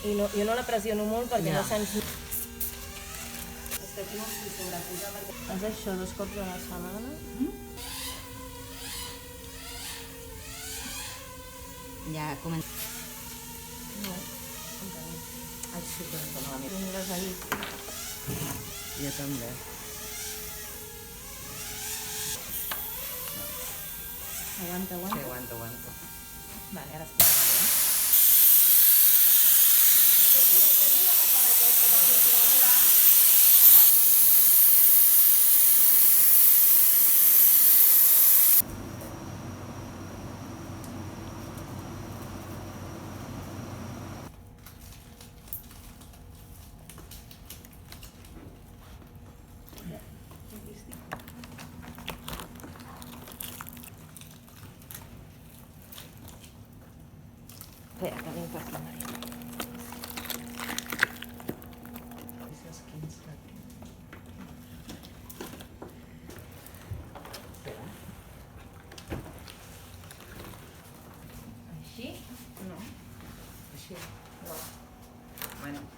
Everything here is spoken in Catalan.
I no, jo no la pressiono molt perquè Ja. no se'ns... És que aquí no s'hi sobreposa perquè... És això, 2 cops a la setmana. Ja comença. No, encara no. Ai, sí, que no la miro. Tinc les ahir. Jo també. Aguanta, Sí, aguanta. aguanta. Vale, ara espera, vale. Espera, que vinc per aquí, Maria. Així? No. Així. Bueno.